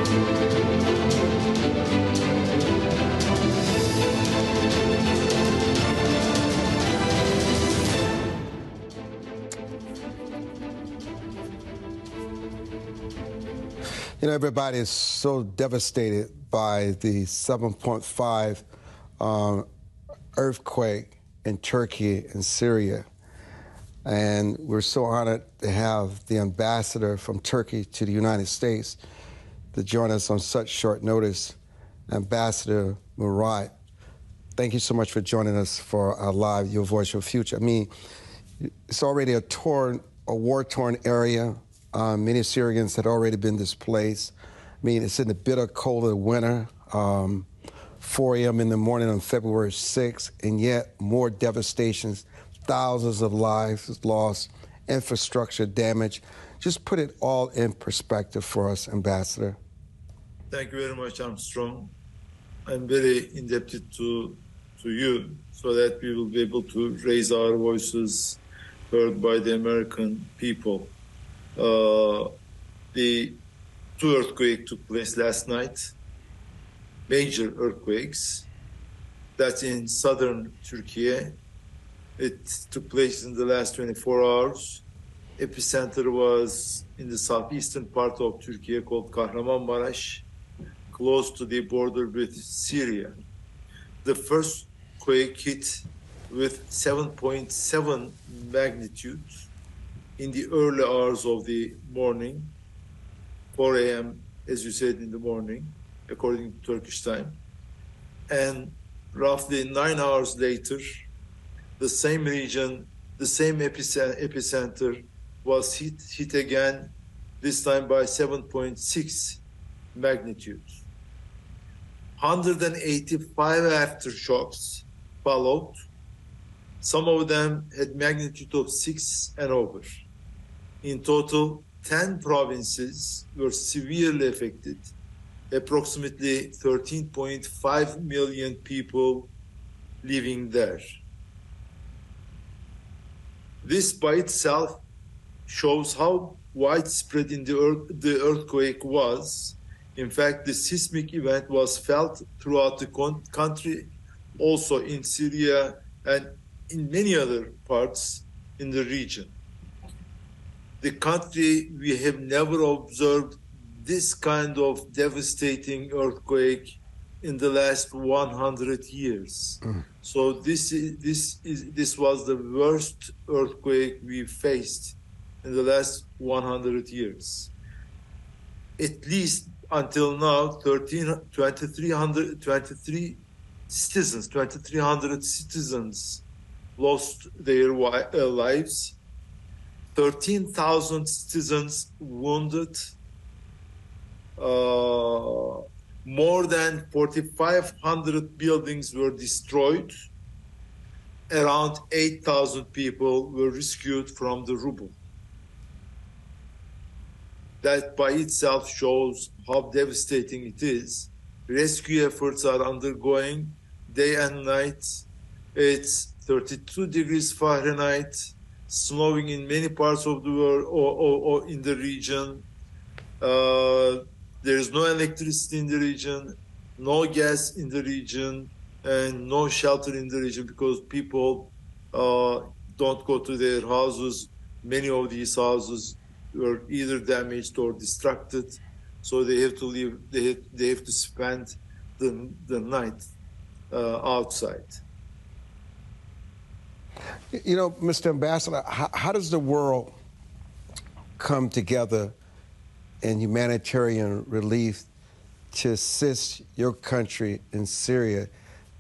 You know, everybody is so devastated by the 7.5 earthquake in Turkey and Syria. And we're so honored to have the ambassador from Turkey to the United States to join us on such short notice, Ambassador Murat. Thank you so much for joining us for our live Your Voice, Your Future. I mean, it's already a war-torn area. Many Syrians had already been displaced. I mean, it's in the bitter cold of the winter, 4 a.m. in the morning on February 6th, and yet more devastations, thousands of lives lost, infrastructure damage. Just put it all in perspective for us, Ambassador. Thank you very much, Armstrong. I'm very indebted to you so that we will be able to raise our voices heard by the American people. The two earthquakes took place last night, major earthquakes. That's in southern Turkey. It took place in the last 24 hours. Epicenter was in the southeastern part of Turkey called Kahramanmaraş, close to the border with Syria. The first quake hit with 7.7 magnitude in the early hours of the morning, 4 a.m., as you said, in the morning, according to Turkish time. And roughly 9 hours later, the same region, the same epicenter was hit again, this time by 7.6 magnitude. 185 aftershocks followed. Some of them had magnitude of 6 and over. In total, 10 provinces were severely affected. Approximately 13.5 million people living there. This by itself shows how widespread the earthquake was. In fact, the seismic event was felt throughout the country, also in Syria and in many other parts in the region. The country, we have never observed this kind of devastating earthquake in the last 100 years. So this was the worst earthquake we faced in the last 100 years. At least until now, 2,300 citizens lost their lives, 13,000 citizens wounded, more than 4,500 buildings were destroyed, around 8,000 people were rescued from the rubble. That by itself shows how devastating it is. Rescue efforts are undergoing day and night. It's 32 degrees Fahrenheit, snowing in many parts of the world or in the region. There is no electricity in the region, no gas in the region, and no shelter in the region because people don't go to their houses. Many of these houses were either damaged or destructed, so they have to leave. They have to spend the night outside. You know, Mr. Ambassador, how does the world come together in humanitarian relief to assist your country in Syria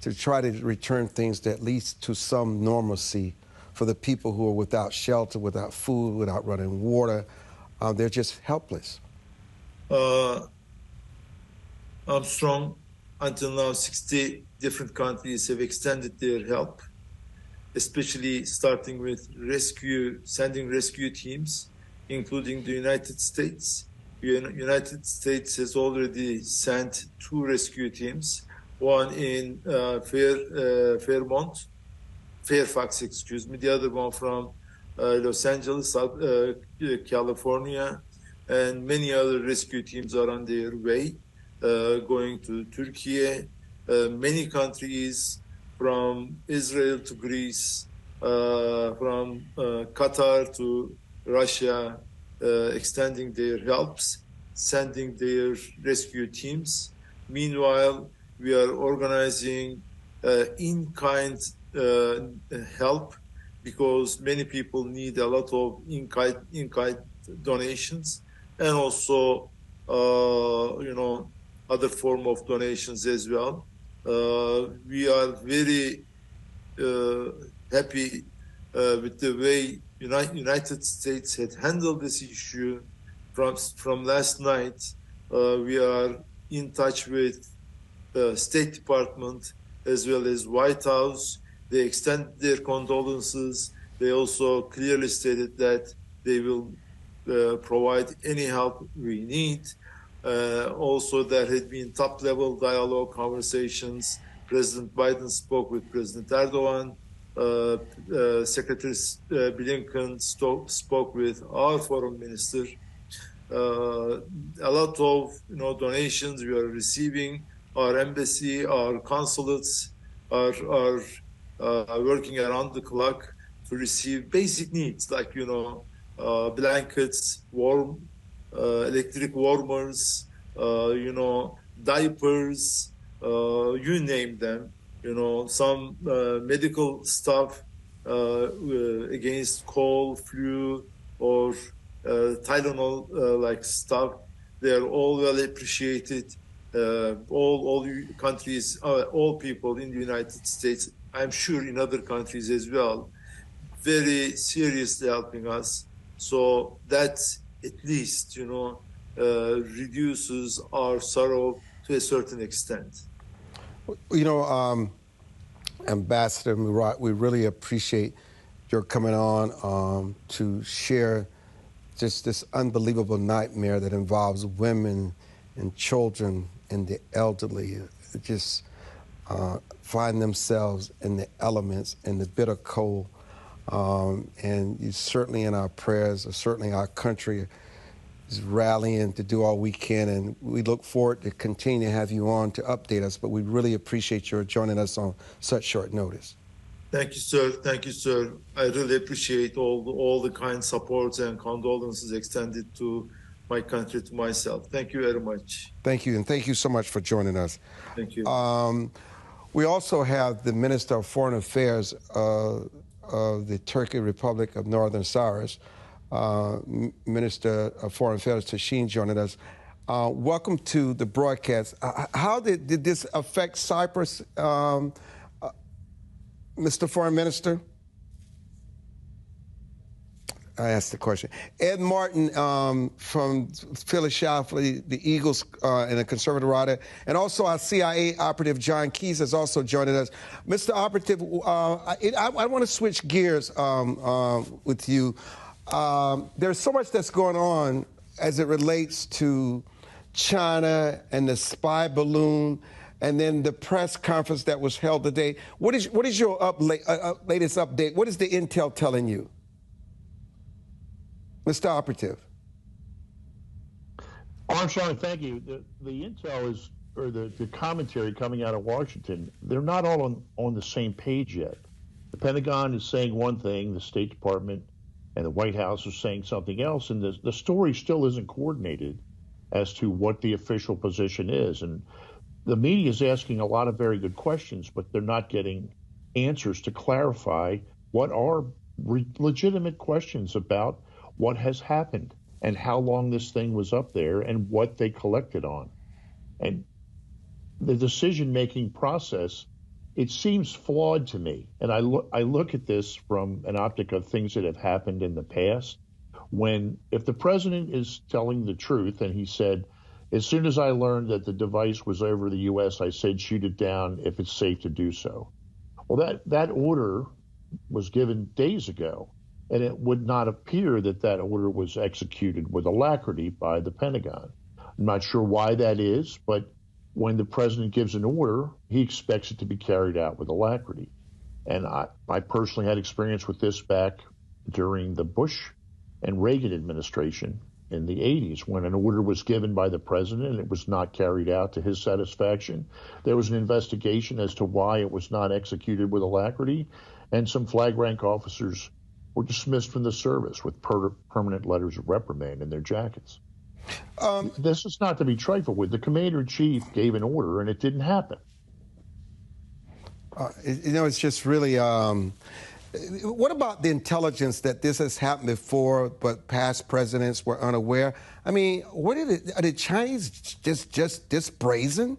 to try to return things to at least to some normalcy for the people who are without shelter, without food, without running water? They're just helpless. Armstrong, until now, 60 different countries have extended their help, especially starting with sending rescue teams, including the United States. The United States has already sent 2 rescue teams, one in Fairfax, the other one from Los Angeles, California, and many other rescue teams are on their way, going to Turkey. Many countries, from Israel to Greece, from Qatar to Russia, extending their helps, sending their rescue teams. Meanwhile, we are organizing in-kind help, because many people need a lot of in-kind donations, and also, other form of donations as well. We are very happy with the way United States had handled this issue from last night. We are in touch with State Department as well as White House. They extended their condolences. They also clearly stated that they will provide any help we need. Also, there had been top-level dialogue conversations. President Biden spoke with President Erdogan. Secretary Blinken spoke with our foreign minister. A lot of donations we are receiving. Our embassy, our consulates are working around the clock to receive basic needs like blankets, warm, electric warmers, diapers, you name them. Some medical stuff against cold, flu, or Tylenol like stuff. They are all well appreciated. All countries, all people in the United States, I'm sure in other countries as well, very seriously helping us. So that at least, reduces our sorrow to a certain extent. Ambassador Murat, we really appreciate your coming on to share just this unbelievable nightmare that involves women and children and the elderly just find themselves in the elements, in the bitter cold. And you certainly in our prayers, or certainly our country is rallying to do all we can, and we look forward to continue to have you on to update us, but we really appreciate your joining us on such short notice. Thank you, sir. Thank you, sir. I really appreciate all the kind supports and condolences extended to my country, to myself. Thank you very much. Thank you, and thank you so much for joining us. Thank you. We also have the Minister of Foreign Affairs of the Turkic Republic of Northern Cyprus, Minister of Foreign Affairs Tahsin joining us. Welcome to the broadcast. How did this affect Cyprus, Mr. Foreign Minister? I asked the question. Ed Martin from Philadelphia, the Eagles and a conservative writer, and also our CIA operative John Keyes is also joining us. Mr. Operative, I want to switch gears with you. There's so much that's going on as it relates to China and the spy balloon, and then the press conference that was held today. What is your latest update? What is the intel telling you, Mr. Operative? Armstrong, thank you. The intel is, or the commentary coming out of Washington, they're not all on the same page yet. The Pentagon is saying one thing, the State Department and the White House is saying something else, and the story still isn't coordinated as to what the official position is. And the media is asking a lot of very good questions, but they're not getting answers to clarify what are legitimate questions about what has happened and how long this thing was up there and what they collected on. And the decision-making process, it seems flawed to me. And I look at this from an optic of things that have happened in the past, when if the president is telling the truth, and he said, as soon as I learned that the device was over the U.S., I said, shoot it down if it's safe to do so. Well, that order was given days ago, and it would not appear that order was executed with alacrity by the Pentagon. I'm not sure why that is, but when the president gives an order, he expects it to be carried out with alacrity. And I personally had experience with this back during the Bush and Reagan administration, in the 80s when an order was given by the president and it was not carried out to his satisfaction. There was an investigation as to why it was not executed with alacrity, and some flag rank officers were dismissed from the service with permanent letters of reprimand in their jackets. This is not to be trifled with. The commander-in-chief gave an order, and it didn't happen. It's just really... what about the intelligence that this has happened before, but past presidents were unaware? I mean, are the Chinese just this brazen?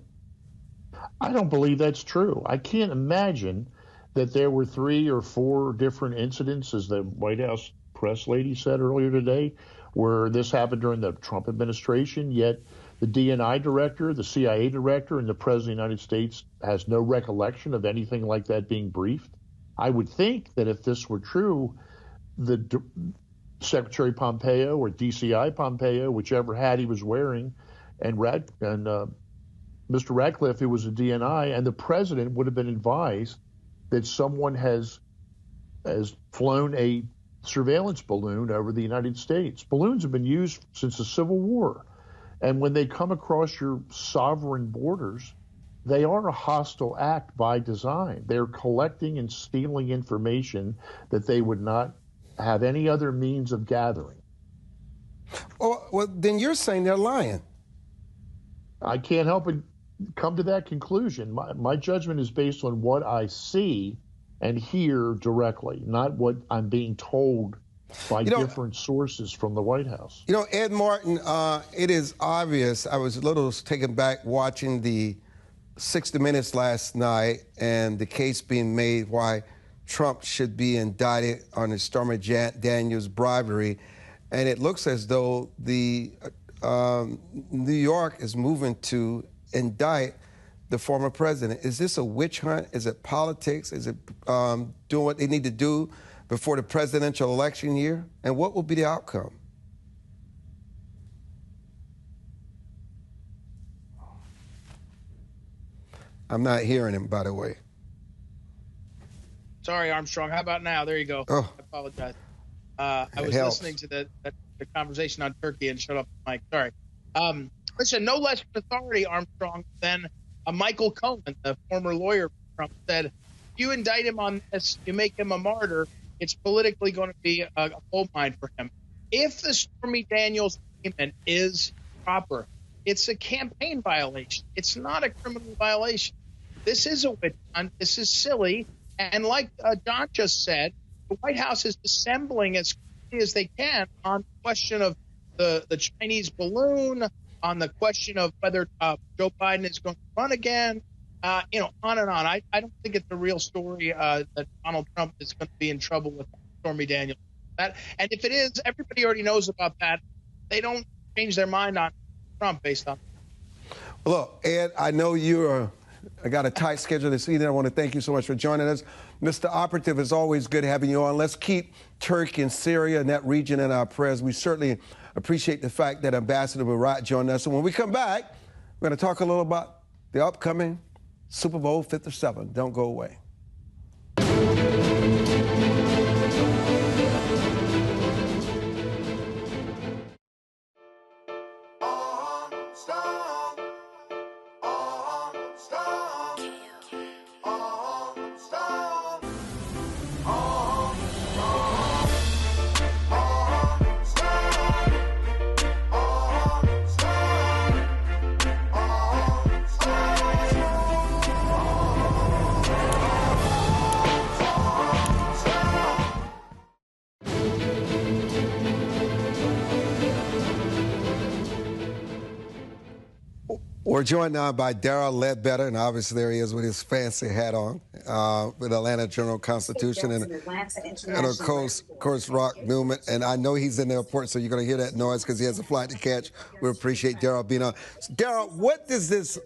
I don't believe that's true. I can't imagine that there were 3 or 4 different incidents, as the White House press lady said earlier today, where this happened during the Trump administration, yet the DNI director, the CIA director, and the President of the United States has no recollection of anything like that being briefed. I would think that if this were true, the Secretary Pompeo or DCI Pompeo, whichever hat he was wearing, and Mr. Ratcliffe, who was a DNI, and the president would have been advised that someone has flown a surveillance balloon over the United States. Balloons have been used since the Civil War. And when they come across your sovereign borders, they are a hostile act by design. They're collecting and stealing information that they would not have any other means of gathering. Well, then you're saying they're lying. I can't help but come to that conclusion. My judgment is based on what I see and hear directly, not what I'm being told by different sources from the White House. Ed Martin, it is obvious. I was a little taken back watching the 60 Minutes last night and the case being made why Trump should be indicted on the Stormy Daniels bribery. And it looks as though the New York is moving to indict the former president. Is this a witch hunt? Is it politics? Is it doing what they need to do before the presidential election year? And what will be the outcome? I'm not hearing him, by the way. Sorry, Armstrong. How about now? There you go. Oh. I apologize. I was listening to the conversation on Turkey and shut up the mic. Sorry. Listen, no less authority, Armstrong, than Michael Cohen, the former lawyer for Trump, said, if you indict him on this, you make him a martyr, it's politically going to be a gold mine for him. If the Stormy Daniels statement is proper, it's a campaign violation. It's not a criminal violation. This is a witch hunt. This is silly. And like Don just said, the White House is assembling as quickly as they can on the question of the Chinese balloon, on the question of whether Joe Biden is going to run again, on and on. I don't think it's a real story that Donald Trump is going to be in trouble with Stormy Daniels. And if it is, everybody already knows about that. They don't change their mind on Trump based on. Look, Ed, I know I got a tight schedule this evening. I want to thank you so much for joining us. Mr. Operative, it's always good having you on. Let's keep Turkey and Syria and that region in our prayers. We certainly appreciate the fact that Ambassador Murat joined us. And when we come back, we're going to talk a little about the upcoming Super Bowl 57. Don't go away. We're joined now by Darryl Ledbetter, and obviously there he is with his fancy hat on, with Atlanta Journal-Constitution and of course, Rock Newman. And I know he's in the airport, so you're going to hear that noise because he has a flight to catch. We appreciate Darryl being on. Darryl, what does this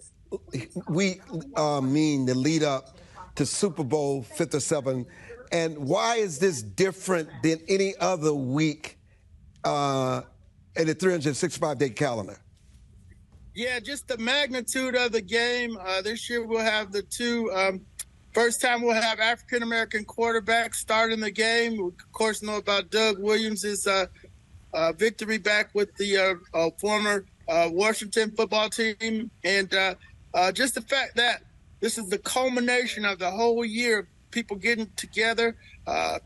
mean, the lead up to Super Bowl 57, and why is this different than any other week in the 365-day calendar? Yeah, just the magnitude of the game. This year we'll have the first time we'll have African-American quarterbacks starting the game. We, of course, know about Doug Williams' victory back with the former Washington football team. And just the fact that this is the culmination of the whole year of people getting together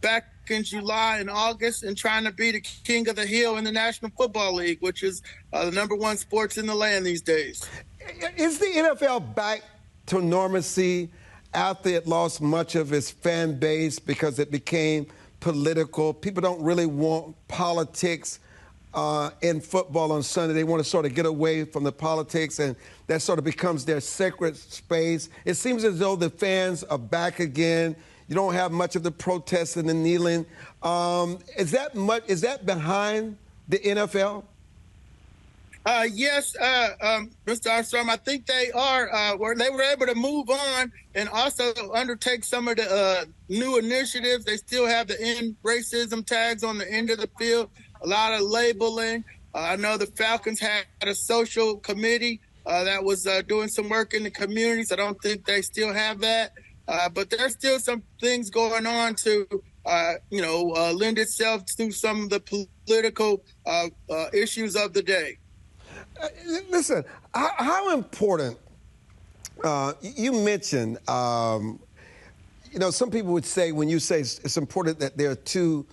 back in July and August and trying to be the king of the hill in the National Football League, which is the #1 sports in the land these days. Is the NFL back to normalcy after it lost much of its fan base because it became political? People don't really want politics in football on Sunday. They want to sort of get away from the politics, and that sort of becomes their sacred space. It seems as though the fans are back again. You don't have much of the protests and the kneeling. Is that behind the NFL? Yes, Mr. Armstrong, I think they are. They were able to move on and also undertake some of the new initiatives. They still have the end racism tags on the end of the field, a lot of labeling. I know the Falcons had a social committee that was doing some work in the communities. I don't think they still have that. But there's still some things going on to, lend itself to some of the political issues of the day. Listen, how important, you mentioned, some people would say when you say it's important that there are two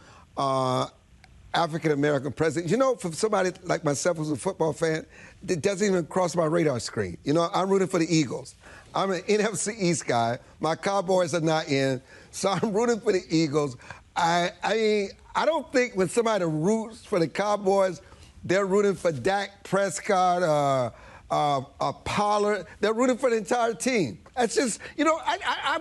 African-American presidents. For somebody like myself who's a football fan, it doesn't even cross my radar screen. I'm rooting for the Eagles. I'm an NFC East guy. My Cowboys are not in, so I'm rooting for the Eagles. I don't think when somebody roots for the Cowboys, they're rooting for Dak Prescott, Pollard. They're rooting for the entire team. That's just, I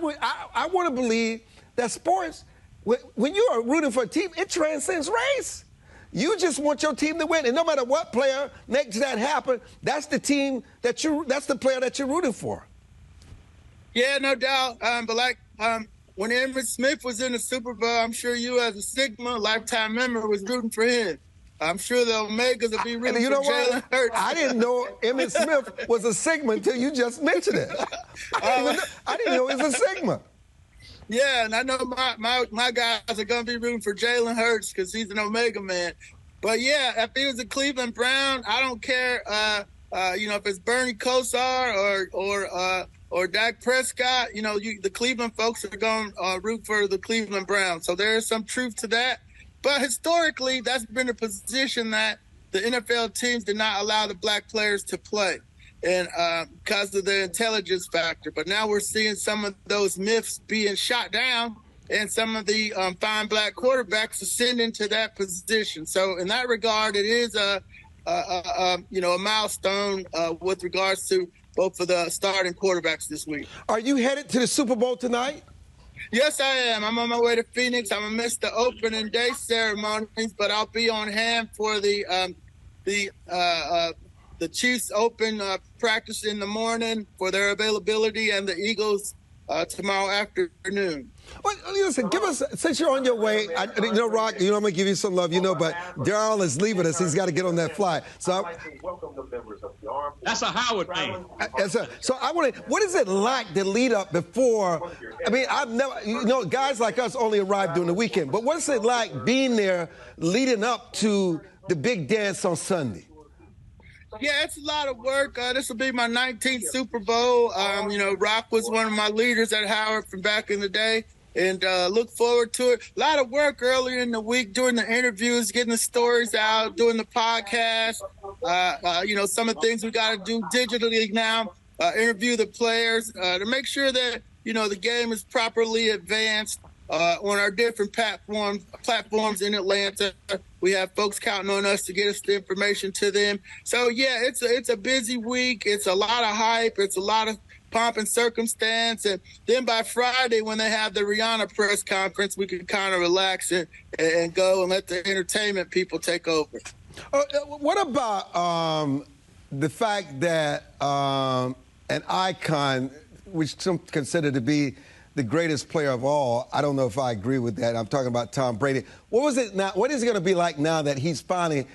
want to believe that sports, when you are rooting for a team, it transcends race. You just want your team to win, and no matter what player makes that happen, that's the player that you're rooting for. Yeah, no doubt. But when Emmitt Smith was in the Super Bowl, I'm sure you, as a Sigma lifetime member, was rooting for him. I'm sure the Omegas will be rooting for Jalen Hurts. I didn't know Emmitt Smith was a Sigma until you just mentioned it. I didn't know he was a Sigma. Yeah, and I know my guys are going to be rooting for Jalen Hurts because he's an Omega man. But, yeah, if he was a Cleveland Brown, I don't care, if it's Bernie Kosar or Dak Prescott, the Cleveland folks are going to root for the Cleveland Browns. So there is some truth to that. But historically, that's been a position that the NFL teams did not allow the black players to play, and because of the intelligence factor. But now we're seeing some of those myths being shot down, and some of the fine black quarterbacks ascending to that position. So in that regard, it is a milestone with regards to both of the starting quarterbacks this week. Are you headed to the Super Bowl tonight? Yes, I am. I'm on my way to Phoenix. I'm going to miss the opening day ceremonies, but I'll be on hand for the Chiefs Open practice in the morning for their availability, and the Eagles tomorrow afternoon. Well, listen, give us, since you're on your way, Rock, I'm going to give you some love, but Darryl is leaving us. He's got to get on that flight. So that's a Howard thing. So I want to, what is it like the lead up before? I mean, I've never, guys like us only arrived during the weekend, but what's it like being there leading up to the big dance on Sunday? Yeah, it's a lot of work. This will be my 19th Super Bowl. Rock was one of my leaders at Howard from back in the day, and look forward to it. A lot of work earlier in the week, doing the interviews, getting the stories out, doing the podcast. Some of the things we got to do digitally now, interview the players to make sure that, the game is properly advanced on our different platforms in Atlanta. We have folks counting on us to get us the information to them. So, yeah, it's a busy week. It's a lot of hype. It's a lot of pomp and circumstance. And then by Friday, when they have the Rihanna press conference, we can kind of relax and go and let the entertainment people take over. What about the fact that an icon, which some consider to be the greatest player of all, I don't know if I agree with that. I'm talking about Tom Brady. What is it going to be like now that he's finally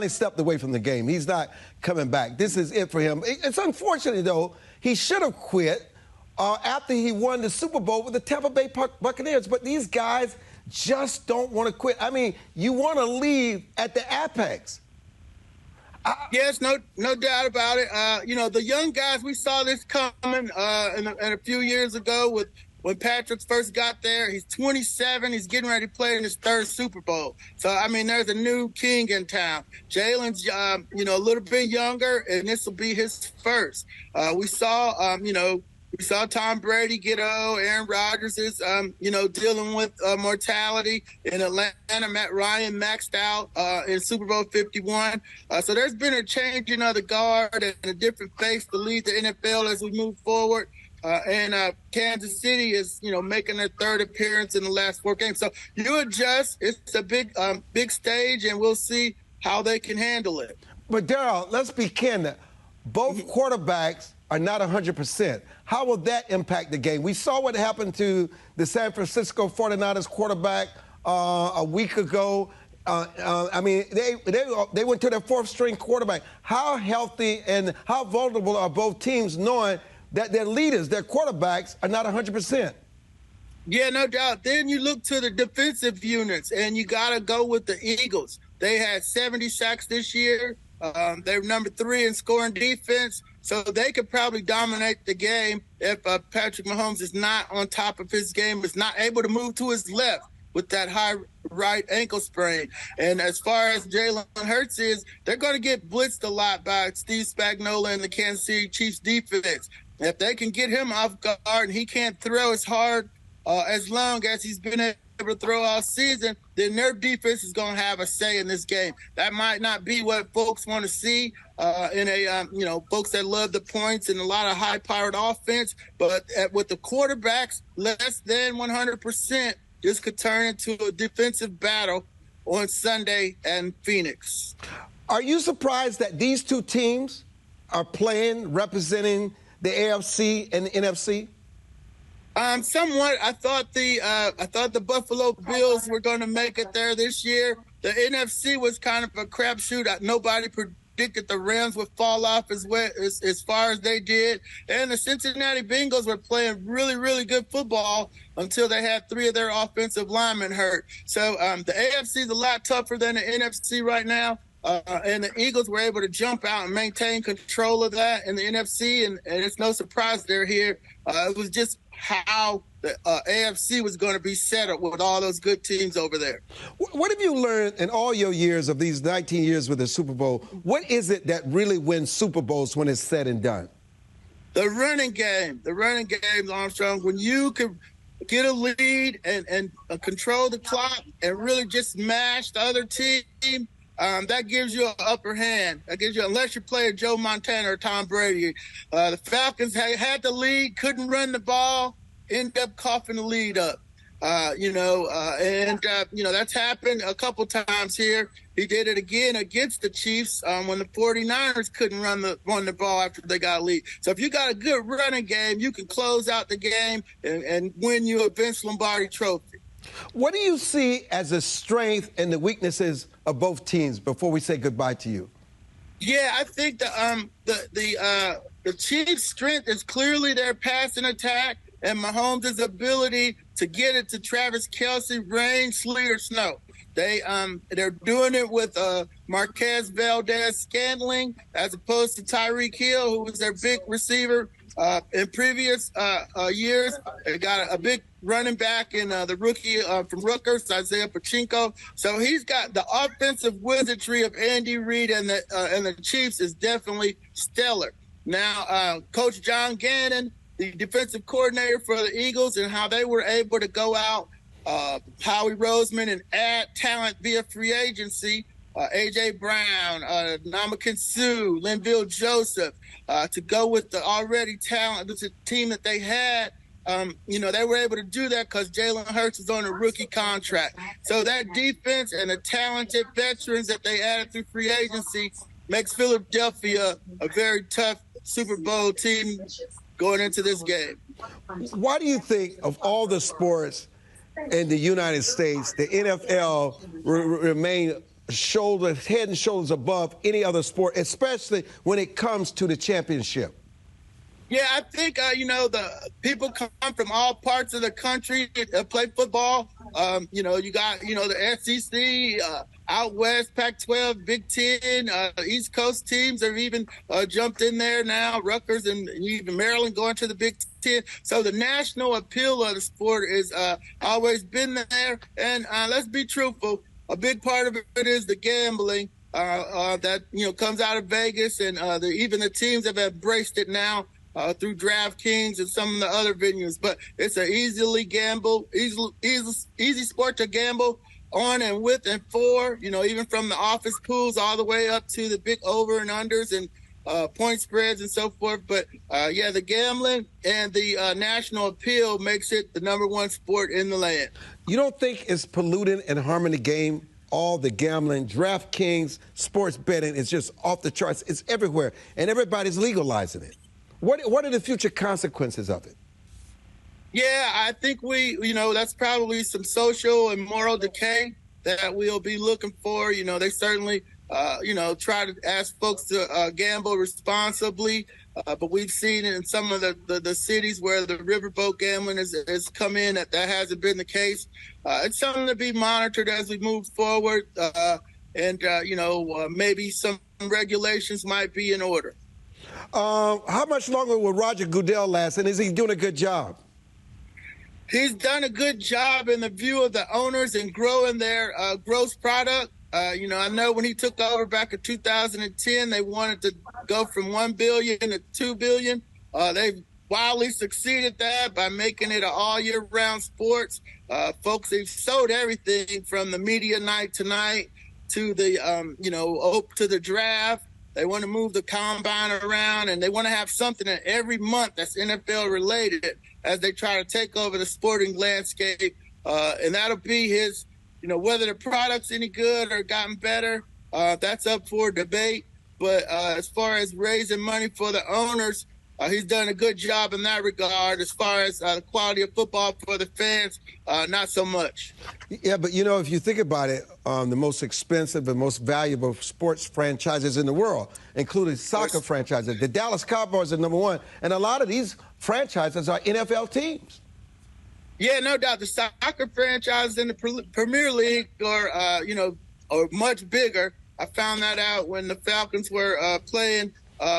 stepped away from the game? He's not coming back. This is it for him. It's unfortunate, though. He should have quit after he won the Super Bowl with the Tampa Bay Buccaneers. But these guys, just don't want to quit. I mean, you want to leave at the apex. Yes, no doubt about it. The young guys, we saw this coming a few years ago when Patrick first got there. He's 27. He's getting ready to play in his third Super Bowl. So, I mean, there's a new king in town. Jalen's, a little bit younger, and this will be his first. We saw Tom Brady get old. Aaron Rodgers is, dealing with mortality. In Atlanta, Matt Ryan maxed out in Super Bowl 51. So there's been a change in the guard and a different face to lead the NFL as we move forward. And Kansas City is, making their third appearance in the last 4 games. So you adjust. It's a big stage, and we'll see how they can handle it. But, Darryl, let's be candid. Both quarterbacks are not 100%. How will that impact the game? We saw what happened to the San Francisco 49ers quarterback a week ago. They went to their 4th-string quarterback. How healthy and how vulnerable are both teams knowing that their leaders, their quarterbacks, are not 100%? Yeah, no doubt. Then you look to the defensive units, and you got to go with the Eagles. They had 70 sacks this year. They're number 3 in scoring defense, so they could probably dominate the game if Patrick Mahomes is not on top of his game, is not able to move to his left with that high right ankle sprain. And as far as Jalen Hurts is, they're going to get blitzed a lot by Steve Spagnuolo and the Kansas City Chiefs defense. If they can get him off guard and he can't throw as hard as long as he's been able to throw all season, then their defense is going to have a say in this game. That might not be what folks want to see folks that love the points and a lot of high-powered offense, but with the quarterbacks less than 100%, this could turn into a defensive battle on Sunday in Phoenix. Are you surprised that these two teams are playing, representing the AFC and the NFC? Somewhat. I thought the Buffalo Bills were going to make it there this year. The NFC was kind of a crapshoot. Nobody predicted the Rams would fall off as far as they did. And the Cincinnati Bengals were playing really, really good football until they had 3 of their offensive linemen hurt. So the AFC is a lot tougher than the NFC right now. And the Eagles were able to jump out and maintain control of that in the NFC, and it's no surprise they're here. It was just how the AFC was going to be set up with all those good teams over there. What have you learned in all your years of these 19 years with the Super Bowl? What is it that really wins Super Bowls when it's said and done? The running game. The running game, Armstrong. When you can get a lead and control the clock and really just smash the other team, that gives you an upper hand. That gives you, unless you play Joe Montana or Tom Brady. The Falcons had the lead, couldn't run the ball, ended up coughing the lead up. That's happened a couple times here. He did it again against the Chiefs when the 49ers couldn't run the ball after they got a lead. So if you got a good running game, you can close out the game and win you a Vince Lombardi trophy. What do you see as the strength and the weaknesses of both teams before we say goodbye to you? Yeah, I think the Chiefs' strength is clearly their passing attack and Mahomes' ability to get it to Travis Kelce, rain, sleet, or snow. They're doing it with Marquez Valdez-Scantling as opposed to Tyreek Hill, who was their big receiver in previous years. They got a big running back in the rookie from Rutgers, Isaiah Pacheco. So he's got the offensive wizardry of Andy Reid, and the Chiefs is definitely stellar. Now, Coach John Gannon, the defensive coordinator for the Eagles, and how they were able to go out, Howie Roseman, and add talent via free agency, A.J. Brown, Ndamukong Suh, Linville Joseph, to go with the already talented team that they had. They were able to do that because Jalen Hurts is on a rookie contract. So that defense and the talented veterans that they added through free agency makes Philadelphia a very tough Super Bowl team going into this game. Why do you think of all the sports in the United States, the NFL remain head and shoulders above any other sport, especially when it comes to the championship? Yeah, I think, the people come from all parts of the country to play football. You got, the SEC, out west, Pac-12, Big Ten, East Coast teams have even jumped in there now, Rutgers and even Maryland going to the Big Ten. So the national appeal of the sport is always been there. And let's be truthful, a big part of it is the gambling that, comes out of Vegas. And even the teams have embraced it now through DraftKings and some of the other venues. But it's an easy sport to gamble on and with and for, even from the office pools all the way up to the big over and unders and point spreads and so forth. But the gambling and the national appeal makes it the #1 sport in the land. You don't think it's polluting and harming the game? All the gambling, DraftKings, sports betting is just off the charts. It's everywhere, and everybody's legalizing it. What are the future consequences of it? Yeah, I think that's probably some social and moral decay that we'll be looking for. They certainly, try to ask folks to gamble responsibly. But we've seen it in some of the cities where the riverboat gambling has come in that hasn't been the case. It's something to be monitored as we move forward. Maybe some regulations might be in order. How much longer will Roger Goodell last, and is he doing a good job? He's done a good job in the view of the owners and growing their gross product. I know when he took over back in 2010, they wanted to go from $1 billion to $2 billion. They've wildly succeeded that by making it an all-year-round sports. Folks, they've sold everything from the media night tonight to the, to the draft. They want to move the combine around, and they want to have something in every month that's NFL-related as they try to take over the sporting landscape. And that'll be his, whether the product's any good or gotten better, that's up for debate. But as far as raising money for the owners, he's done a good job in that regard. As far as the quality of football for the fans, not so much. Yeah, but, if you think about it, the most expensive and most valuable sports franchises in the world, including soccer franchises, the Dallas Cowboys are #1, and a lot of these franchises are NFL teams. Yeah, no doubt. The soccer franchises in the Premier League are much bigger. I found that out when the Falcons were playing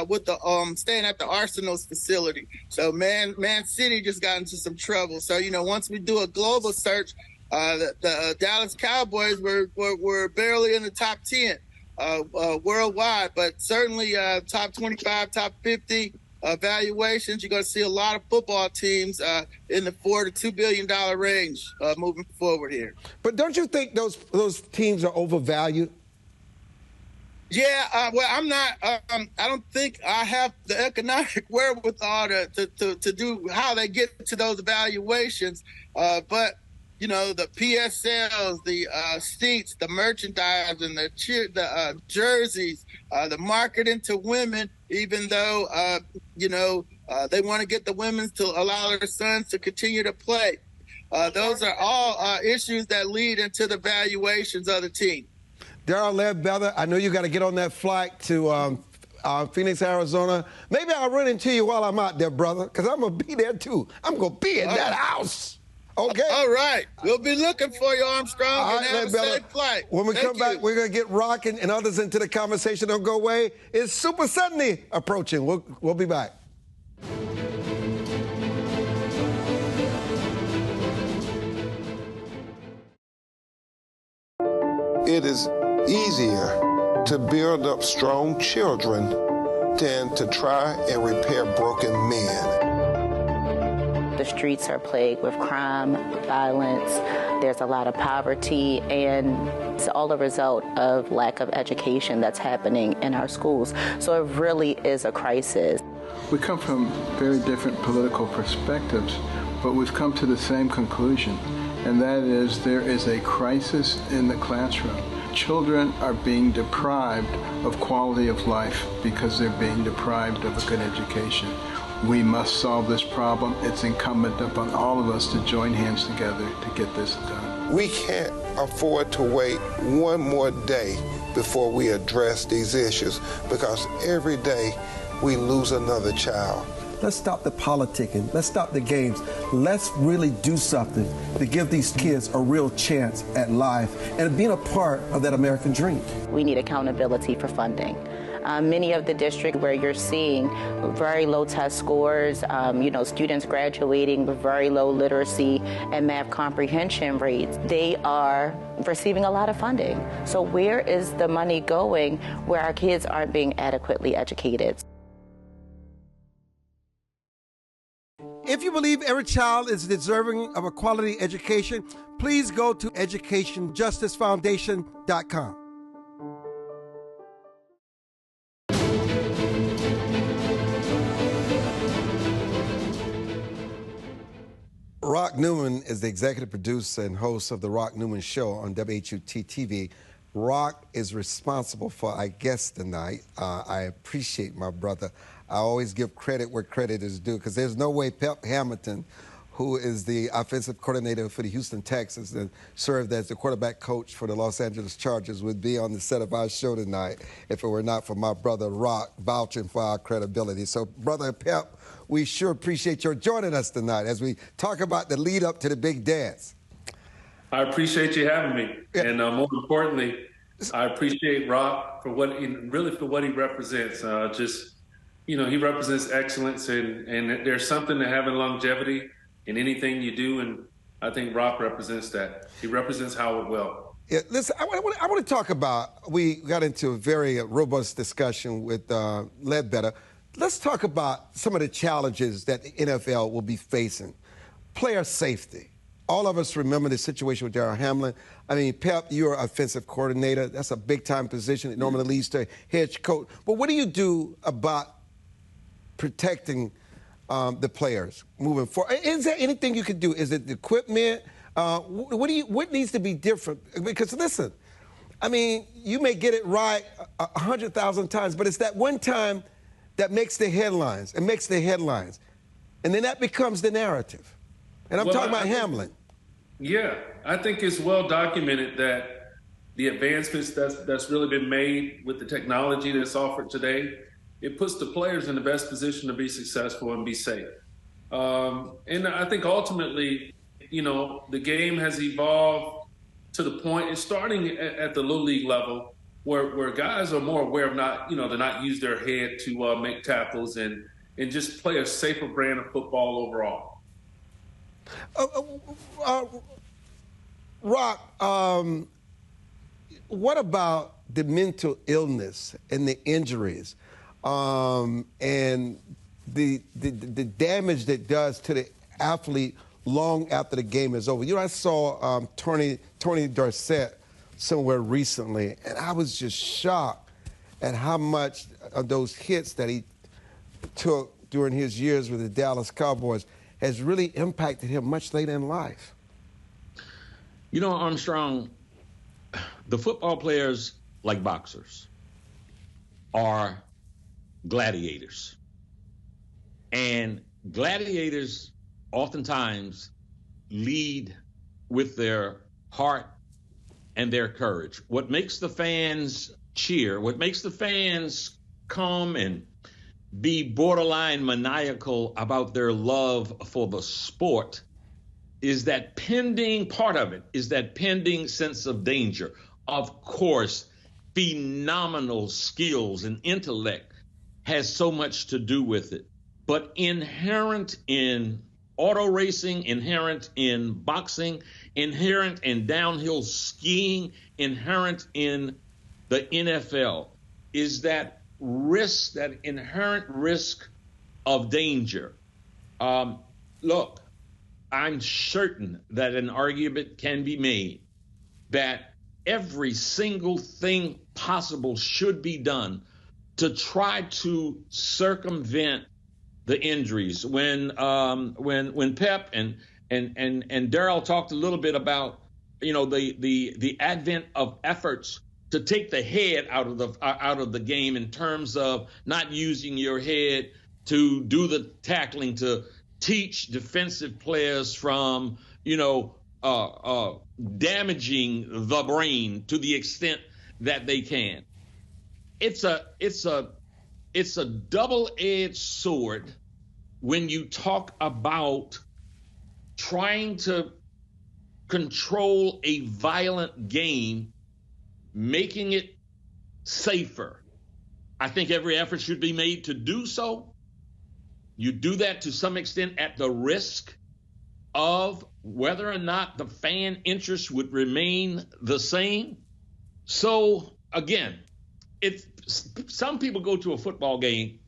with the staying at the Arsenal's facility. So Man City just got into some trouble. So once we do a global search, the Dallas Cowboys were barely in the top 10 worldwide, but certainly top 25, top 50 valuations. You're going to see a lot of football teams in the $4 to $2 billion range moving forward here. But don't you think those teams are overvalued? Yeah, I'm not. I don't think I have the economic wherewithal to do how they get to those evaluations. But the PSLs, the seats, the merchandise, and the jerseys, the marketing to women. Even though they want to get the women to allow their sons to continue to play. Those are all issues that lead into the valuations of the team. Darryl Ledbetter, I know you got to get on that flight to Phoenix, Arizona. Maybe I'll run into you while I'm out there, brother, because I'm going to be there, too. I'm going to be in that house. Okay? All right. We'll be looking for you, Armstrong, and have a safe flight. When we come back, we're going to get Rockin' and others into the conversation. Don't go away. It's Super Sunday approaching. We'll be back. It is easier to build up strong children than to try and repair broken men. The streets are plagued with crime, violence. There's a lot of poverty, and it's all a result of lack of education that's happening in our schools. So it really is a crisis. We come from very different political perspectives, but we've come to the same conclusion, and that is there is a crisis in the classroom. Children are being deprived of quality of life because they're being deprived of a good education. We must solve this problem. It's incumbent upon all of us to join hands together to get this done. We can't afford to wait one more day before we address these issues, because every day we lose another child. Let's stop the politicking. Let's stop the games. Let's really do something to give these kids a real chance at life and being a part of that American dream. We need accountability for funding. Many of the districts where you're seeing very low test scores, students graduating with very low literacy and math comprehension rates, they are receiving a lot of funding. So where is the money going where our kids aren't being adequately educated? If you believe every child is deserving of a quality education, please go to educationjusticefoundation.com. Rock Newman is the executive producer and host of The Rock Newman Show on WHUT-TV. Rock is responsible for our guest tonight. I appreciate my brother. I always give credit where credit is due, because there's no way Pep Hamilton, who is the offensive coordinator for the Houston Texans and served as the quarterback coach for the Los Angeles Chargers, would be on the set of our show tonight if it were not for my brother Rock vouching for our credibility. So, Brother Pep, we sure appreciate your joining us tonight as we talk about the lead up to the big dance. I appreciate you having me. Yeah. And more importantly, I appreciate Rock for what he represents. He represents excellence, and there's something to having longevity in anything you do, and I think Rock represents that. He represents Howard well. Yeah, listen, I want to talk about, we got into a very robust discussion with Ledbetter. Let's talk about some of the challenges that the NFL will be facing. Player safety. All of us remember the situation with Darryl Hamlin. I mean, Pep, you're an offensive coordinator. That's a big-time position. It normally leads to a head coach. But what do you do about protecting the players moving forward? Is there anything you can do? Is it the equipment? What needs to be different? Because, listen, I mean, you may get it right 100,000 times, but it's that one time that makes the headlines. It makes the headlines. And then that becomes the narrative. And I'm talking about Hamlin. Yeah, I think it's well documented that the advancements that's really been made with the technology that's offered today, it puts the players in the best position to be successful and be safe. And I think ultimately, the game has evolved to the point, it's starting at the little league level, where guys are more aware of to not use their head to make tackles and just play a safer brand of football overall. Rock, what about the mental illness and the injuries and the damage that does to the athlete long after the game is over? I saw Tony Dorsett somewhere recently, and I was just shocked at how much of those hits that he took during his years with the Dallas Cowboys has really impacted him much later in life. Armstrong, the football players, like boxers, are gladiators. And gladiators oftentimes lead with their heart and their courage. What makes the fans cheer, what makes the fans come and be borderline maniacal about their love for the sport is that pending sense of danger. Of course, phenomenal skills and intellect has so much to do with it. But inherent in auto racing, inherent in boxing, inherent in downhill skiing, inherent in the NFL is that risk, that inherent risk of danger. Look, I'm certain that an argument can be made that every single thing possible should be done to try to circumvent the injuries. When Pep and Darryl talked a little bit about, the advent of efforts to take the head out of the game in terms of not using your head to do the tackling, to teach defensive players from, damaging the brain to the extent that they can. It's a double-edged sword when you talk about trying to control a violent game, making it safer. I think every effort should be made to do so. You do that to some extent at the risk of whether or not the fan interest would remain the same. So again, some people go to a football game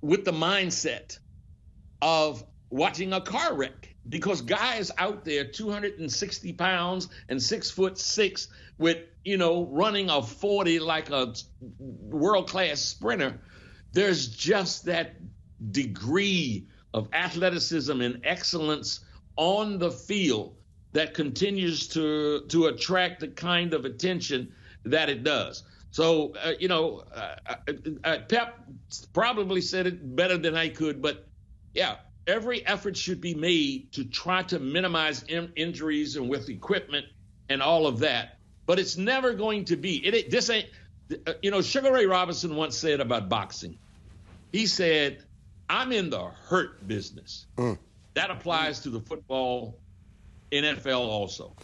with the mindset of watching a car wreck, because guys out there 260 pounds and 6'6" with, running a 40 like a world-class sprinter, there's just that degree of athleticism and excellence on the field that continues to attract the kind of attention that it does. So, Pep probably said it better than I could, but yeah, every effort should be made to try to minimize injuries and with equipment and all of that. But it's never going to be, Sugar Ray Robinson once said about boxing, he said, I'm in the hurt business. That applies to the football, NFL also.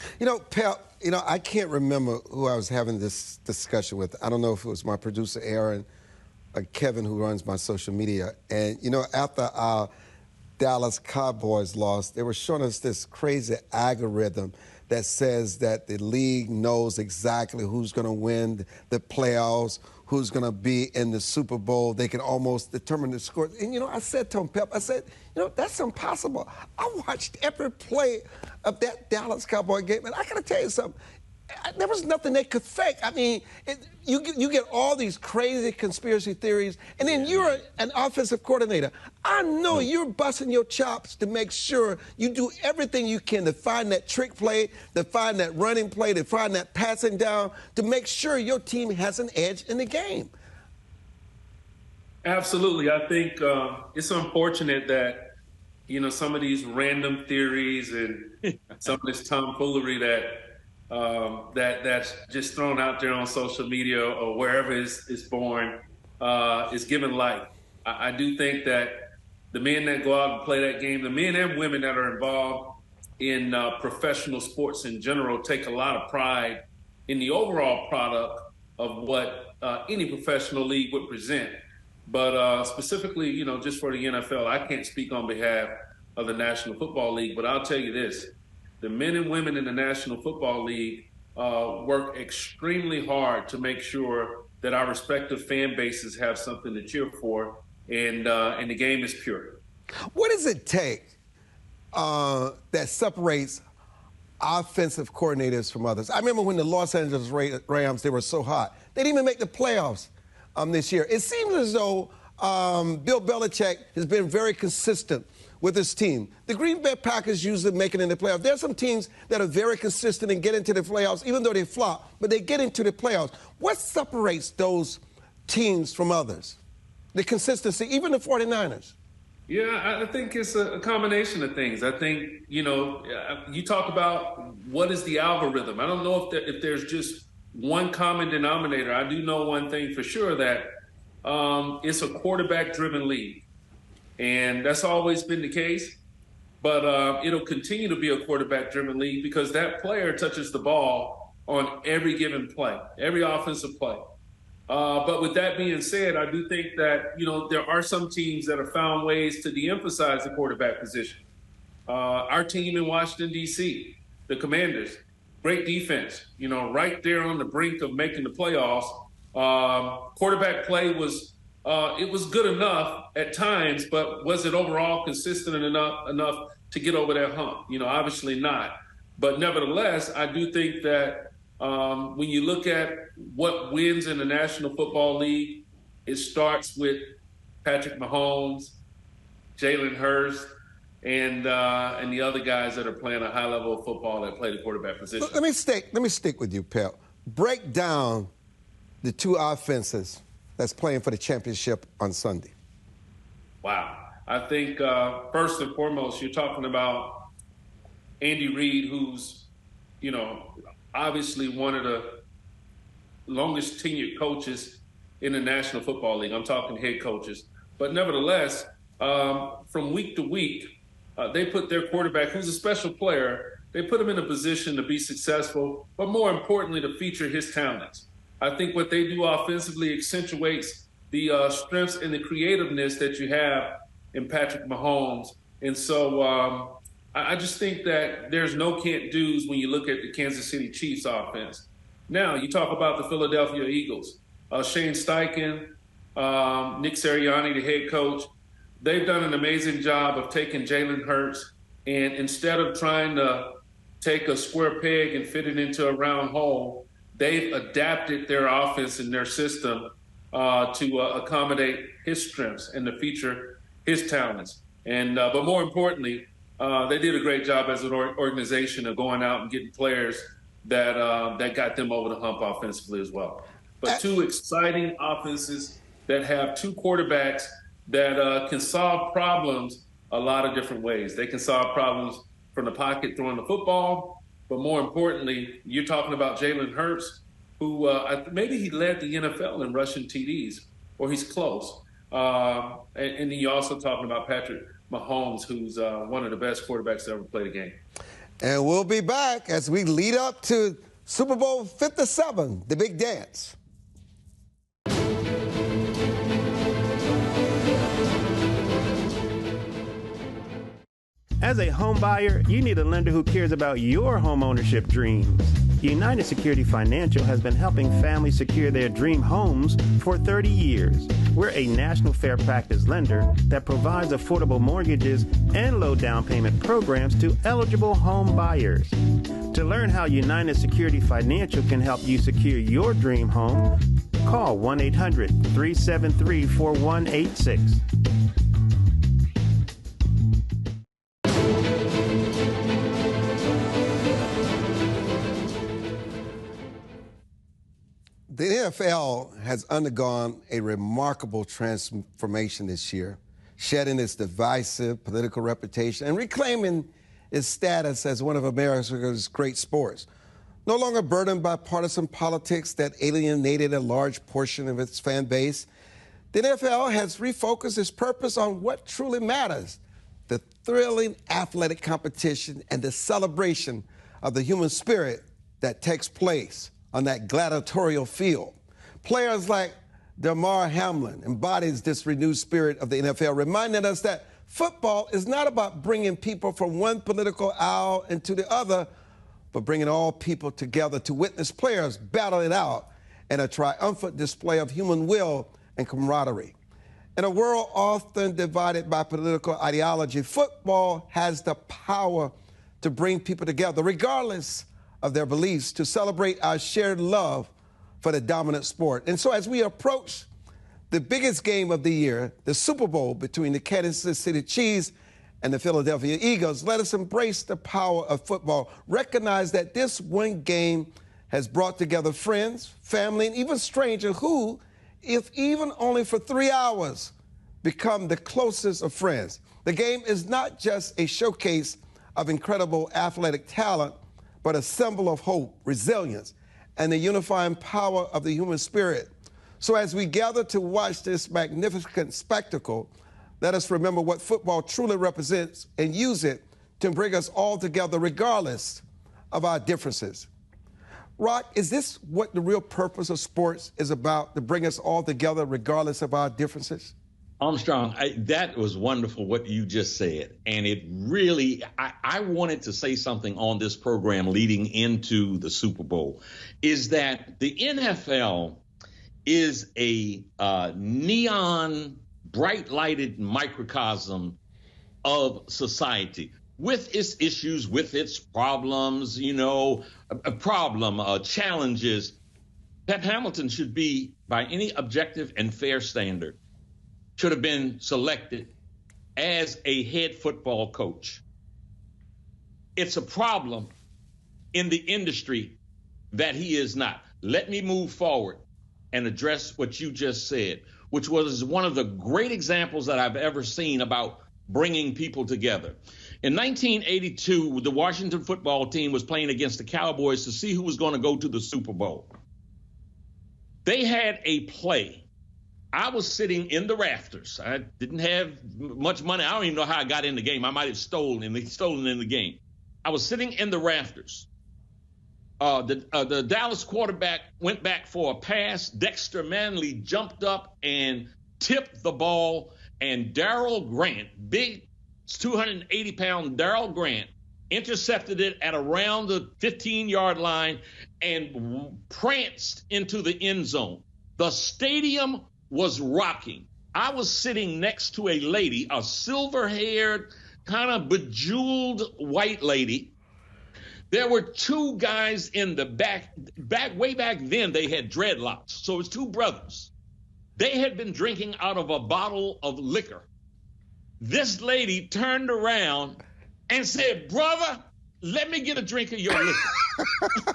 Pep, I can't remember who I was having this discussion with. I don't know if it was my producer, Aaron, or Kevin, who runs my social media. And, after our Dallas Cowboys lost, they were showing us this crazy algorithm that says that the league knows exactly who's going to win the playoffs, who's going to be in the Super Bowl. They can almost determine the score. And, I said to him, Pep, that's impossible. I watched every play of that Dallas Cowboy game, and I got to tell you something. There was nothing they could fake. I mean, you get all these crazy conspiracy theories, and then you're an offensive coordinator. I know you're busting your chops to make sure you do everything you can to find that trick play, to find that running play, to find that passing down, to make sure your team has an edge in the game. Absolutely. I think it's unfortunate that, some of these random theories and some of this tomfoolery that's just thrown out there on social media or wherever it's born is given life. I do think that the men that go out and play that game, the men and women that are involved in professional sports in general, take a lot of pride in the overall product of what any professional league would present. But specifically, just for the NFL, I can't speak on behalf of the National Football League, but I'll tell you this. The men and women in the National Football League work extremely hard to make sure that our respective fan bases have something to cheer for, and the game is pure. What does it take that separates offensive coordinators from others? I remember when the Los Angeles Rams, they were so hot. They didn't even make the playoffs this year. It seems as though Bill Belichick has been very consistent with his team. The Green Bay Packers usually make it in the playoffs. There are some teams that are very consistent and get into the playoffs, even though they flop, but they get into the playoffs. What separates those teams from others? The consistency, even the 49ers. Yeah, I think it's a combination of things. I think, you talk about what is the algorithm. I don't know if there's just one common denominator. I do know one thing for sure, that it's a quarterback-driven league. And that's always been the case. But it'll continue to be a quarterback-driven league because that player touches the ball on every given play, every offensive play. But with that being said, I do think that, there are some teams that have found ways to de-emphasize the quarterback position. Our team in Washington, D.C., the Commanders, great defense, right there on the brink of making the playoffs. Quarterback play was good enough at times, but was it overall consistent enough to get over that hump? Obviously not. But nevertheless, I do think that when you look at what wins in the National Football League, it starts with Patrick Mahomes, Jalen Hurts, and the other guys that are playing a high level of football that play the quarterback position. Let me stick with you, Pep. Break down the two offenses that's playing for the championship on Sunday. Wow. I think first and foremost, you're talking about Andy Reid, who's, obviously one of the longest tenured coaches in the National Football League. I'm talking head coaches. But nevertheless, from week to week, they put their quarterback, who's a special player, they put him in a position to be successful, but more importantly, to feature his talents. I think what they do offensively accentuates the strengths and the creativeness that you have in Patrick Mahomes. And so I just think that there's no can't-dos when you look at the Kansas City Chiefs offense. Now, you talk about the Philadelphia Eagles. Shane Steichen, Nick Sirianni, the head coach, they've done an amazing job of taking Jalen Hurts, and instead of trying to take a square peg and fit it into a round hole, they've adapted their offense and their system to accommodate his strengths and to feature his talents. And but more importantly, they did a great job as an organization of going out and getting players that got them over the hump offensively as well. But two exciting offenses that have two quarterbacks that can solve problems a lot of different ways. They can solve problems from the pocket throwing the football, but more importantly, you're talking about Jalen Hurts, who maybe he led the NFL in rushing TDs, or he's close. And then you're also talking about Patrick Mahomes, who's one of the best quarterbacks to ever play the game. And we'll be back as we lead up to Super Bowl 57, the big dance. As a home buyer, you need a lender who cares about your home ownership dreams. United Security Financial has been helping families secure their dream homes for 30 years. We're a national fair practice lender that provides affordable mortgages and low down payment programs to eligible home buyers. To learn how United Security Financial can help you secure your dream home, call 1-800-373-4186. The NFL has undergone a remarkable transformation this year, shedding its divisive political reputation and reclaiming its status as one of America's great sports. No longer burdened by partisan politics that alienated a large portion of its fan base, the NFL has refocused its purpose on what truly matters: the thrilling athletic competition and the celebration of the human spirit that takes place on that gladiatorial field. Players like Damar Hamlin embodies this renewed spirit of the NFL, reminding us that football is not about bringing people from one political aisle into the other, but bringing all people together to witness players battle it out in a triumphant display of human will and camaraderie. In a world often divided by political ideology, football has the power to bring people together, regardless of their beliefs, to celebrate our shared love for the dominant sport. And so as we approach the biggest game of the year, the Super Bowl between the Kansas City Chiefs and the Philadelphia Eagles, let us embrace the power of football. Recognize that this one game has brought together friends, family, and even strangers who, if even only for 3 hours, become the closest of friends. The game is not just a showcase of incredible athletic talent, but a symbol of hope, resilience, and the unifying power of the human spirit. So as we gather to watch this magnificent spectacle, let us remember what football truly represents and use it to bring us all together regardless of our differences. Rock, is this what the real purpose of sports is about, to bring us all together regardless of our differences? Armstrong, that was wonderful what you just said. And it really, I wanted to say something on this program leading into the Super Bowl, is that the NFL is a neon, bright-lighted microcosm of society, with its issues, with its problems, challenges. Pep Hamilton should be, by any objective and fair standard, should have been selected as a head football coach. It's a problem in the industry that he is not. Let me move forward and address what you just said, which was one of the great examples that I've ever seen about bringing people together. In 1982, the Washington football team was playing against the Cowboys to see who was going to go to the Super Bowl. They had a play I was sitting in the rafters. I didn't have much money. I don't even know how I got in the game. I might have stolen in the game. I was sitting in the rafters. The Dallas quarterback went back for a pass. Dexter Manley jumped up and tipped the ball, and Darryl Grant, big 280-pound Darryl Grant, intercepted it at around the 15-yard line and pranced into the end zone. The stadium was rocking. I was sitting next to a lady, a silver-haired, kind of bejeweled white lady. There were two guys in the back. Way back then, they had dreadlocks. So it was two brothers. They had been drinking out of a bottle of liquor. This lady turned around and said, "Brother, let me get a drink of your liquor."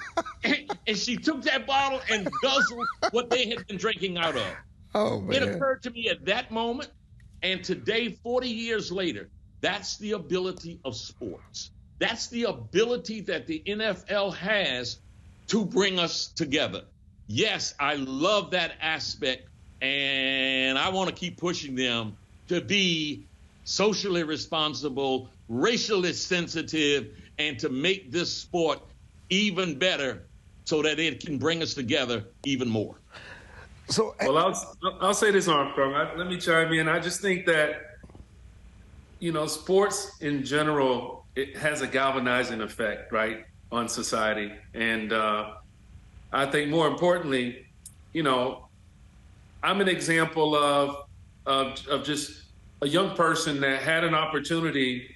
and she took that bottle and guzzled what they had been drinking out of. Oh, man. It occurred to me at that moment, and today, 40 years later, that's the ability of sports. That's the ability that the NFL has to bring us together. Yes, I love that aspect, and I want to keep pushing them to be socially responsible, racially sensitive, and to make this sport even better so that it can bring us together even more. So, well, I'll say this, Armstrong. Let me chime in. I just think that, sports in general, it has a galvanizing effect, right, on society. And I think more importantly, I'm an example of just a young person that had an opportunity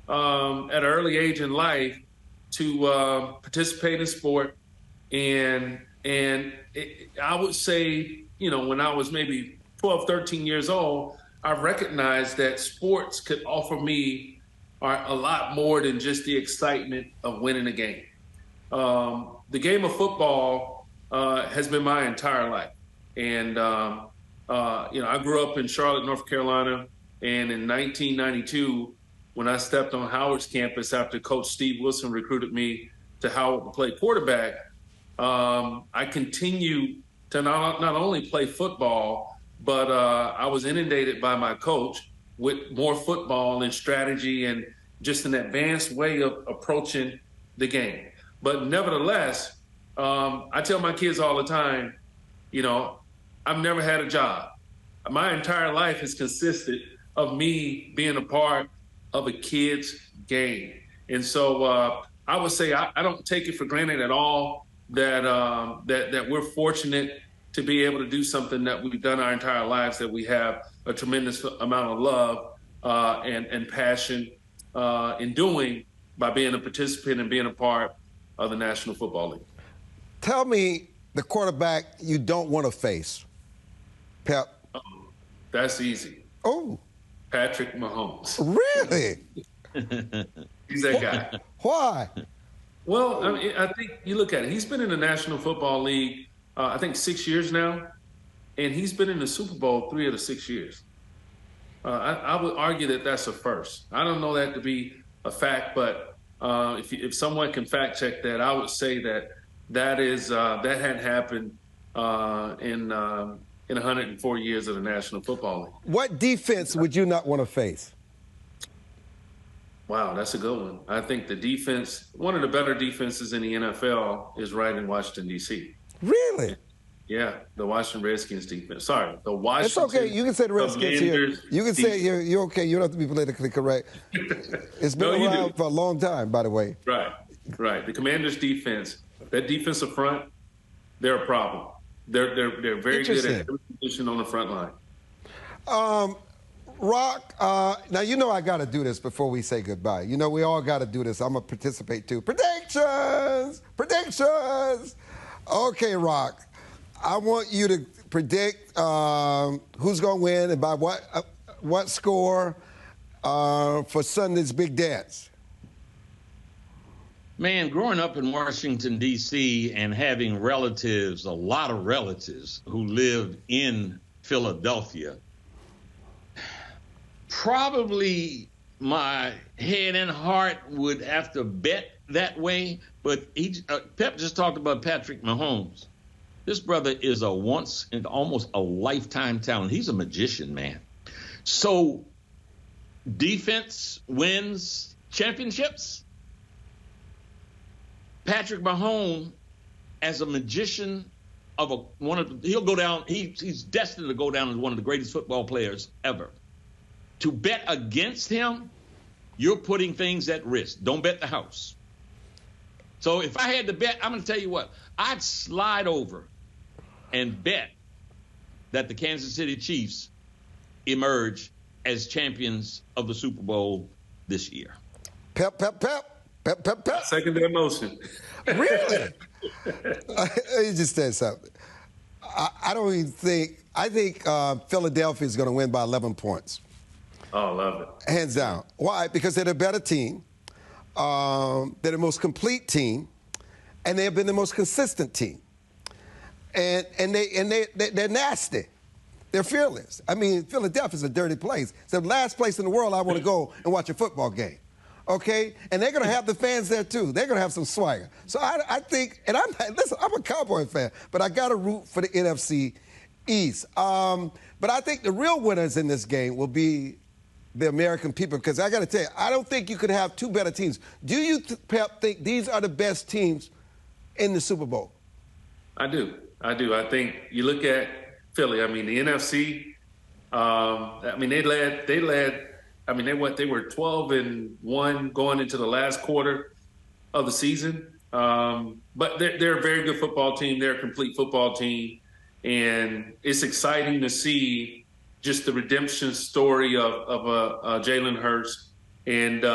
at an early age in life to participate in sport. And I would say, when I was maybe 12, 13 years old, I recognized that sports could offer me a lot more than just the excitement of winning a game. The game of football has been my entire life. And, I grew up in Charlotte, North Carolina. And in 1992, when I stepped on Howard's campus after Coach Steve Wilson recruited me to Howard to play quarterback, I continued to not only play football, but I was inundated by my coach with more football and strategy and just an advanced way of approaching the game. But nevertheless, I tell my kids all the time, I've never had a job. My entire life has consisted of me being a part of a kid's game. And so I would say I don't take it for granted at all that we're fortunate to be able to do something that we've done our entire lives, that we have a tremendous amount of love and passion in doing by being a participant and being a part of the National Football League. Tell me the quarterback you don't want to face. Pep. That's easy. Oh. Patrick Mahomes. Really? He's that guy. Why? Well, I think you look at it. He's been in the National Football League, I think 6 years now, and he's been in the Super Bowl 3 of the 6 years. I would argue that that's a first. I don't know that to be a fact, but if someone can fact check that, I would say that hadn't happened in 104 years of the National Football League. What defense would you not want to face? Wow, that's a good one. I think the defense, one of the better defenses in the NFL is right in Washington, D.C. Really? Yeah, the Washington Redskins defense. Sorry, the Washington. It's okay. You can say the Redskins here. You can say you're okay. You don't have to be politically correct. It's been around for a long time, by the way. Right. The Commanders' defense, that defensive front, they're a problem. They're very good at every position on the front line. Rock, now you know I got to do this before we say goodbye. We all got to do this. I'm going to participate too. Predictions! Okay, Rock. I want you to predict who's going to win and by what score for Sunday's big dance. Man, growing up in Washington, D.C. and having relatives, a lot of relatives who lived in Philadelphia, probably my head and heart would have to bet that way. But Pep just talked about Patrick Mahomes. This brother is a once and almost a lifetime talent. He's a magician, man. So defense wins championships. Patrick Mahomes, as a magician he'll go down. He's destined to go down as one of the greatest football players ever. To bet against him, you're putting things at risk. Don't bet the house. So if I had to bet, I'm going to tell you what, I'd slide over and bet that the Kansas City Chiefs emerge as champions of the Super Bowl this year. Pep, pep, pep. Pep, pep, pep. Second that motion. Really? Let me just tell you something. I think Philadelphia is going to win by 11 points. Oh, love it. Hands down. Why? Because they're the better team. They're the most complete team, and they have been the most consistent team. And they're nasty. They're fearless. I mean, Philadelphia's a dirty place. It's the last place in the world I want to go and watch a football game. Okay? And they're going to have the fans there, too. They're going to have some swagger. So I think, and I'm a Cowboy fan, but I got to root for the NFC East. But I think the real winners in this game will be the American people, because I got to tell you, I don't think you could have two better teams. Do you, Pep, think these are the best teams in the Super Bowl? I do. I think you look at Philly. I mean, the NFC. I mean, they led. I mean, they were 12-1 going into the last quarter of the season. But they're a very good football team. They're a complete football team, and it's exciting to see just the redemption story of Jalen Hurts, and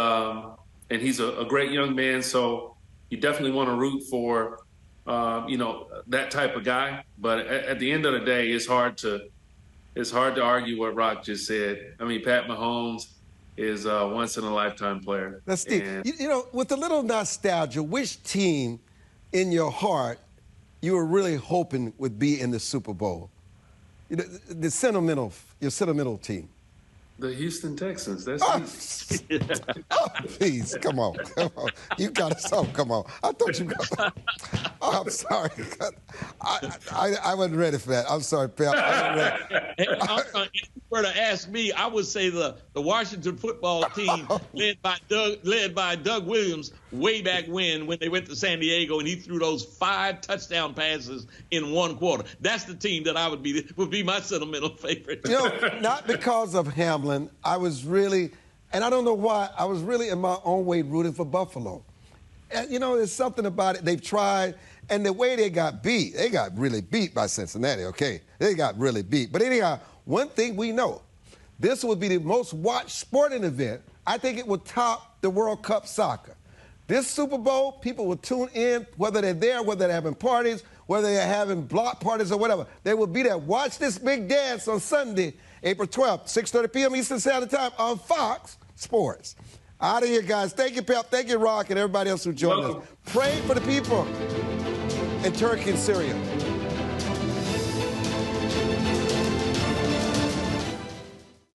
he's a great young man. So you definitely want to root for that type of guy. But at the end of the day, it's hard to argue what Rock just said. I mean, Pat Mahomes is a once-in-a-lifetime player. Now, Steve, with a little nostalgia, which team in your heart you were really hoping would be in the Super Bowl? Your sentimental team. The Houston Texans. That's please, come on. You got it. So come on. I thought you got. Oh, I'm sorry. I wasn't ready for that. I'm sorry, Pep. If you were to ask me, I would say the Washington football team led by Doug Williams way back when they went to San Diego and he threw those 5 touchdown passes in one quarter. That's the team that would be my sentimental favorite. Not because of Hamlin. I was really, and I don't know why, I was really in my own way rooting for Buffalo. And, there's something about it. They've tried, and the way they got really beat by Cincinnati, okay? They got really beat. But anyhow, one thing we know, this would be the most watched sporting event. I think it would top the World Cup soccer. This Super Bowl, people will tune in, whether they're there, whether they're having parties, whether they're having block parties or whatever. They will be there. Watch this big dance on Sunday, April 12th, 6:30 p.m. Eastern Standard Time on Fox Sports. Out of here, guys. Thank you, Pep. Thank you, Rock, and everybody else who joined us. Pray for the people in Turkey and Syria.